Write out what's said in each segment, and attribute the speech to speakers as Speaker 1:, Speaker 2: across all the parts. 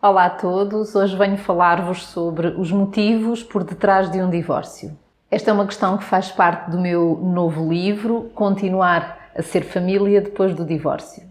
Speaker 1: Olá a todos, hoje venho falar-vos sobre os motivos por detrás de um divórcio. Esta é uma questão que faz parte do meu novo livro, Continuar a ser família depois do divórcio.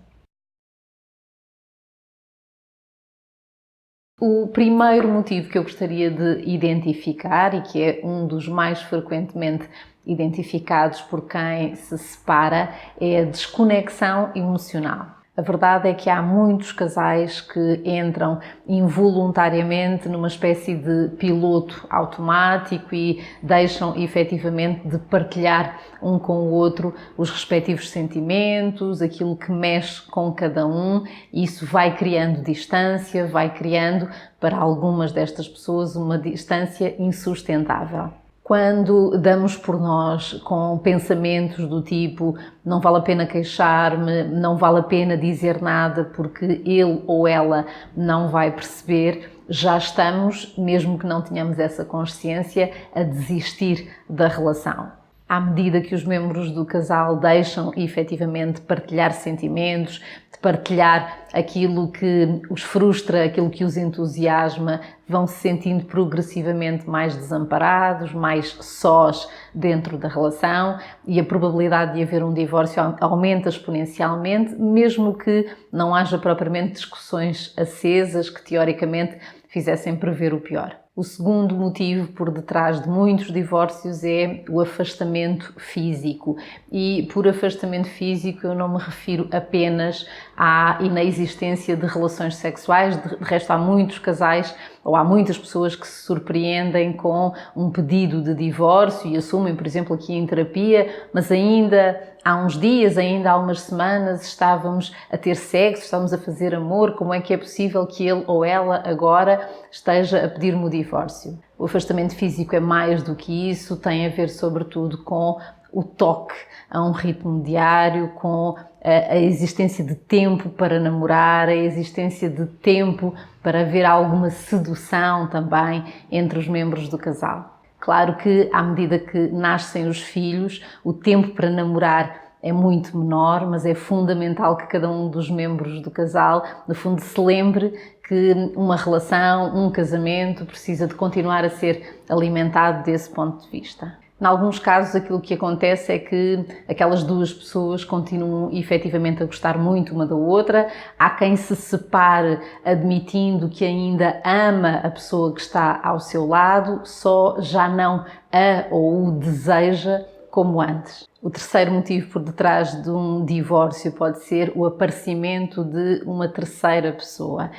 Speaker 1: O primeiro motivo que eu gostaria de identificar, e que é um dos mais frequentemente identificados por quem se separa, é a desconexão emocional. A verdade é que há muitos casais que entram involuntariamente numa espécie de piloto automático e deixam efetivamente de partilhar um com o outro os respectivos sentimentos, aquilo que mexe com cada um, e isso vai criando distância, vai criando para algumas destas pessoas uma distância insustentável. Quando damos por nós com pensamentos do tipo não vale a pena queixar-me, não vale a pena dizer nada porque ele ou ela não vai perceber, já estamos, mesmo que não tenhamos essa consciência, a desistir da relação. À medida que os membros do casal deixam efetivamente partilhar sentimentos, de partilhar aquilo que os frustra, aquilo que os entusiasma, vão se sentindo progressivamente mais desamparados, mais sós dentro da relação, e a probabilidade de haver um divórcio aumenta exponencialmente, mesmo que não haja propriamente discussões acesas que teoricamente fizessem prever o pior. O segundo motivo por detrás de muitos divórcios é o afastamento físico. E por afastamento físico eu não me refiro apenas à inexistência de relações sexuais. De resto, há muitos casais ou há muitas pessoas que se surpreendem com um pedido de divórcio e assumem, por exemplo, aqui em terapia, mas ainda há uns dias, ainda há umas semanas, estávamos a ter sexo, estávamos a fazer amor, como é que é possível que ele ou ela agora esteja a pedir-me o divórcio? O afastamento físico é mais do que isso, tem a ver sobretudo com o toque a um ritmo diário, com a existência de tempo para namorar, a existência de tempo para haver alguma sedução também entre os membros do casal. Claro que, à medida que nascem os filhos, o tempo para namorar é muito menor, mas é fundamental que cada um dos membros do casal, no fundo, se lembre que uma relação, um casamento, precisa de continuar a ser alimentado desse ponto de vista. Em alguns casos, aquilo que acontece é que aquelas duas pessoas continuam efetivamente a gostar muito uma da outra. Há quem se separe admitindo que ainda ama a pessoa que está ao seu lado, só já não a ou o deseja como antes. O terceiro motivo por detrás de um divórcio pode ser o aparecimento de uma terceira pessoa.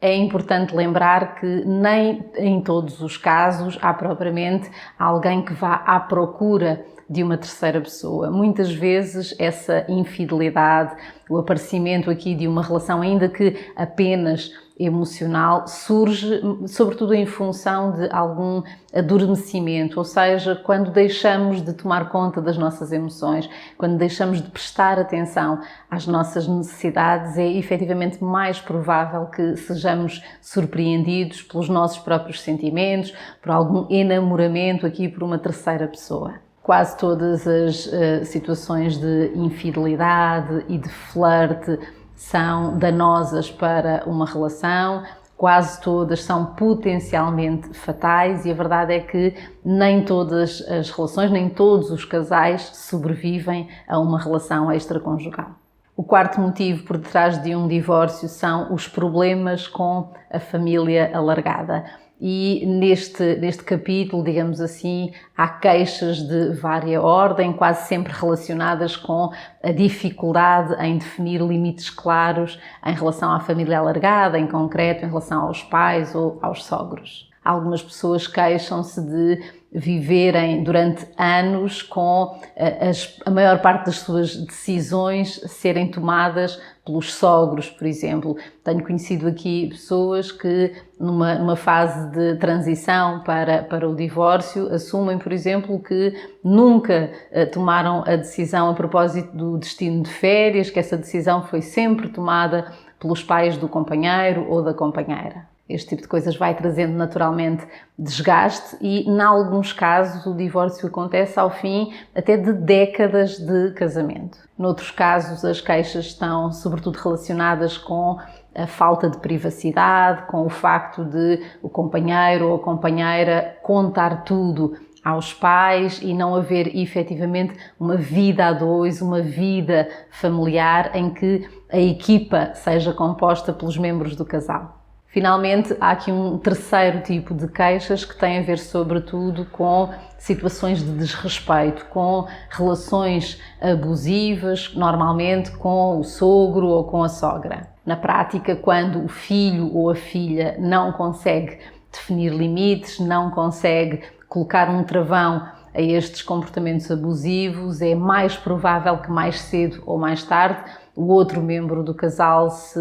Speaker 1: É importante lembrar que nem em todos os casos há propriamente alguém que vá à procura de uma terceira pessoa. Muitas vezes essa infidelidade, o aparecimento aqui de uma relação, ainda que apenas emocional, surge sobretudo em função de algum adormecimento, ou seja, quando deixamos de tomar conta das nossas emoções, quando deixamos de prestar atenção às nossas necessidades, é efetivamente mais provável que sejamos surpreendidos pelos nossos próprios sentimentos, por algum enamoramento aqui por uma terceira pessoa. Quase todas as situações de infidelidade e de flerte são danosas para uma relação, quase todas são potencialmente fatais e a verdade é que nem todas as relações, nem todos os casais sobrevivem a uma relação extraconjugal. O quarto motivo por detrás de um divórcio são os problemas com a família alargada. E neste capítulo, digamos assim, há queixas de vária ordem, quase sempre relacionadas com a dificuldade em definir limites claros em relação à família alargada, em concreto em relação aos pais ou aos sogros. Algumas pessoas queixam-se de viverem durante anos com a maior parte das suas decisões serem tomadas pelos sogros, por exemplo. Tenho conhecido aqui pessoas que numa fase de transição para o divórcio assumem, por exemplo, que nunca tomaram a decisão a propósito do destino de férias, que essa decisão foi sempre tomada pelos pais do companheiro ou da companheira. Este tipo de coisas vai trazendo naturalmente desgaste e, em alguns casos, o divórcio acontece ao fim até de décadas de casamento. Noutros casos, as queixas estão sobretudo relacionadas com a falta de privacidade, com o facto de o companheiro ou a companheira contar tudo aos pais e não haver efetivamente uma vida a dois, uma vida familiar em que a equipa seja composta pelos membros do casal. Finalmente, há aqui um terceiro tipo de queixas que tem a ver sobretudo com situações de desrespeito, com relações abusivas, normalmente com o sogro ou com a sogra. Na prática, quando o filho ou a filha não consegue definir limites, não consegue colocar um travão a estes comportamentos abusivos, é mais provável que mais cedo ou mais tarde o outro membro do casal se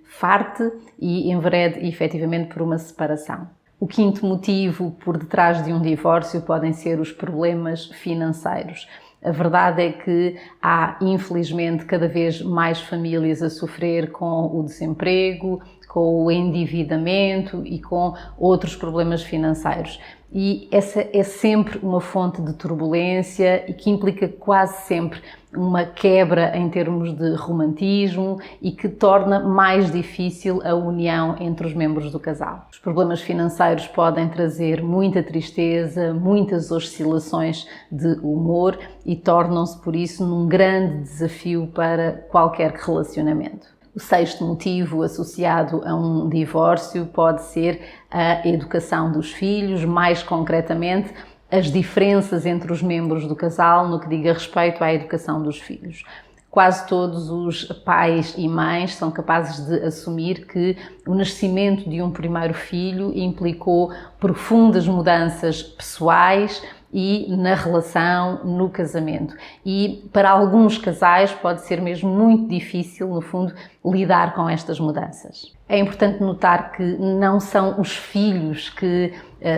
Speaker 1: farte e enverede efetivamente por uma separação. O quinto motivo por detrás de um divórcio podem ser os problemas financeiros. A verdade é que há, infelizmente, cada vez mais famílias a sofrer com o desemprego, com o endividamento e com outros problemas financeiros. E essa é sempre uma fonte de turbulência e que implica quase sempre uma quebra em termos de romantismo e que torna mais difícil a união entre os membros do casal. Os problemas financeiros podem trazer muita tristeza, muitas oscilações de humor e tornam-se, por isso, num grande desafio para qualquer relacionamento. O sexto motivo associado a um divórcio pode ser a educação dos filhos, mais concretamente, as diferenças entre os membros do casal no que diga respeito à educação dos filhos. Quase todos os pais e mães são capazes de assumir que o nascimento de um primeiro filho implicou profundas mudanças pessoais e na relação, no casamento. E para alguns casais pode ser mesmo muito difícil, no fundo, lidar com estas mudanças. É importante notar que não são os filhos que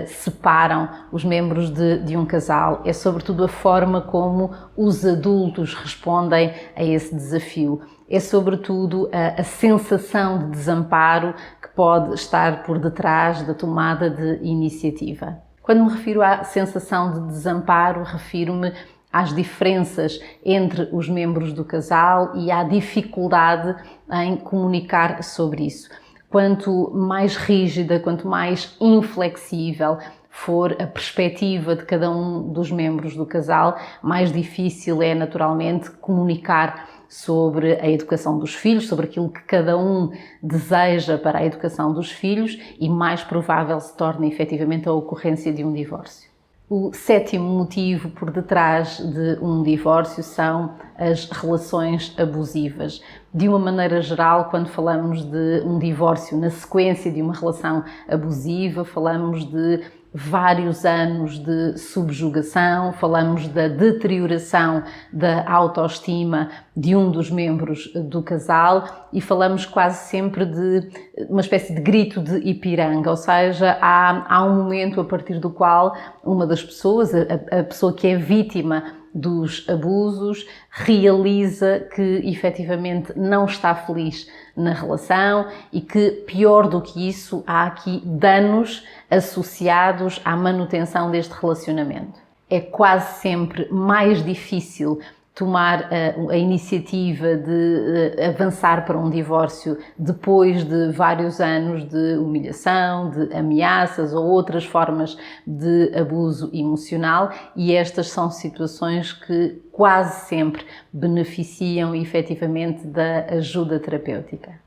Speaker 1: separam os membros de um casal, é sobretudo a forma como os adultos respondem a esse desafio. É sobretudo a sensação de desamparo que pode estar por detrás da tomada de iniciativa. Quando me refiro à sensação de desamparo, refiro-me às diferenças entre os membros do casal e à dificuldade em comunicar sobre isso. Quanto mais rígida, quanto mais inflexível for a perspectiva de cada um dos membros do casal, mais difícil é naturalmente comunicar sobre a educação dos filhos, sobre aquilo que cada um deseja para a educação dos filhos e mais provável se torna efetivamente a ocorrência de um divórcio. O sétimo motivo por detrás de um divórcio são as relações abusivas. De uma maneira geral, quando falamos de um divórcio na sequência de uma relação abusiva, falamos de vários anos de subjugação, falamos da deterioração da autoestima de um dos membros do casal e falamos quase sempre de uma espécie de grito de Ipiranga, ou seja, há um momento a partir do qual uma das pessoas, a pessoa que é vítima dos abusos, realiza que efetivamente não está feliz na relação e que, pior do que isso, há aqui danos associados à manutenção deste relacionamento. É quase sempre mais difícil tomar a iniciativa de avançar para um divórcio depois de vários anos de humilhação, de ameaças ou outras formas de abuso emocional, e estas são situações que quase sempre beneficiam efetivamente da ajuda terapêutica.